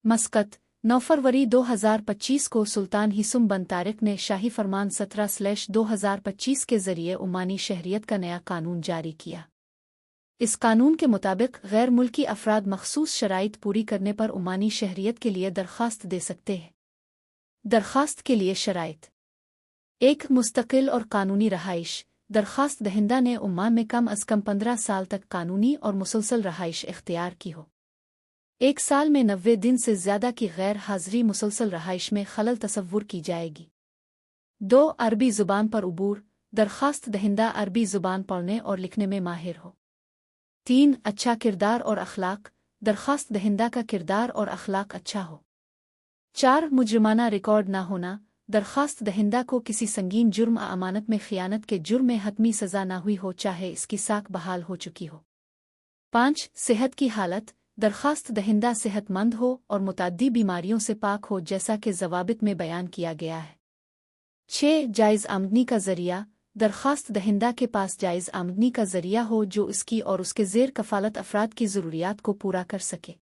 Muscat 9 फरवरी 2025 को सुल्तान हिसुम बन तारिक ने शाही फरमान 17/2025 के जरिए ओमानी शहरियत का नया कानून जारी किया। इस कानून के मुताबिक गैर मुल्की अफराद मखसूस शराइत पूरी करने पर ओमानी शहरियत के लिए दरख्वास्त दे सकते हैं। दरख्वास्त के लिए शराइत: 1. मुस्तकिल और कानूनी रहाइश। दरख्वास्त दहिंदा ने ओमान में कम अज़ कम 15 साल तक कानूनी और मुसलसल रहाइश इख्तियार की हो। 1 साल में 90 दिन से ज़्यादा की गैर हाज़री मुसलसल रहाइश में खलल तसव्वुर की जाएगी। 2. अरबी ज़ुबान पर उबूर। दरख्वास्त दहिंदा अरबी ज़ुबान पढ़ने और लिखने में माहिर हो। 3. अच्छा किरदार और अखलाक। दरख्वास्त दहिंदा का किरदार और अखलाक अच्छा हो। 4. मुजरिमाना रिकॉर्ड ना होना। दरख्वास्त दहिंदा को किसी संगीन जुर्म या अमानत में खियानत के जुर्म में हतमी सज़ा ना हुई हो, चाहे इसकी साख बहाल हो चुकी हो। 5. सेहत की हालत। दरख्वास्त दहिंदा सेहतमंद हो और मुतअद्दी बीमारियों से पाक हो, जैसा कि ज़वाबित में बयान किया गया है। 6. जायज़ आमदनी का ज़रिया। दरख्वास्त दहिंदा के पास जायज़ आमदनी का ज़रिया हो जो इसकी और उसके ज़ेर कफ़ालत अफराद की ज़रूरियात को पूरा कर सके।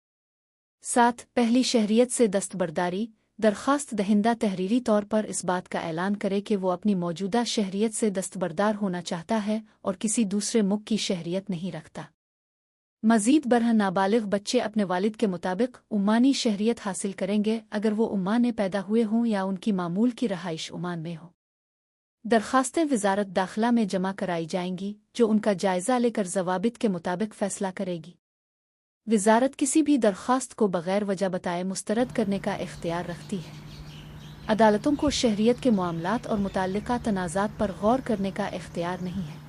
7. पहली शहरियत से दस्तबरदारी। दरख्वास्त दहिंदा तहरीरी तौर पर इस बात का ऐलान करे कि वो अपनी मौजूदा शहरियत से दस्तबरदार होना चाहता है और किसी दूसरे मुल्क की शहरियत नहीं रखता। मज़ीद बरह नाबालिग बच्चे अपने वालिद के मुताबिक ओमानी शहरियत हासिल करेंगे अगर वो ओमान में पैदा हुए हों या उनकी मामूल की रहाइश ओमान में हो। दरख्वास्तें वज़ारत दाखिला में जमा कराई जाएंगी, जो उनका जायज़ा लेकर ज़वाबित के मुताबिक फ़ैसला करेगी। वज़ारत किसी भी दरख्वास्त को बग़ैर वजह बताए मुस्तरद करने का इख्तियार रखती है। अदालतों को शहरियत के मामलात और मुतल्लिका तनाज़ात पर गौर करने का इख्तियार नहीं है।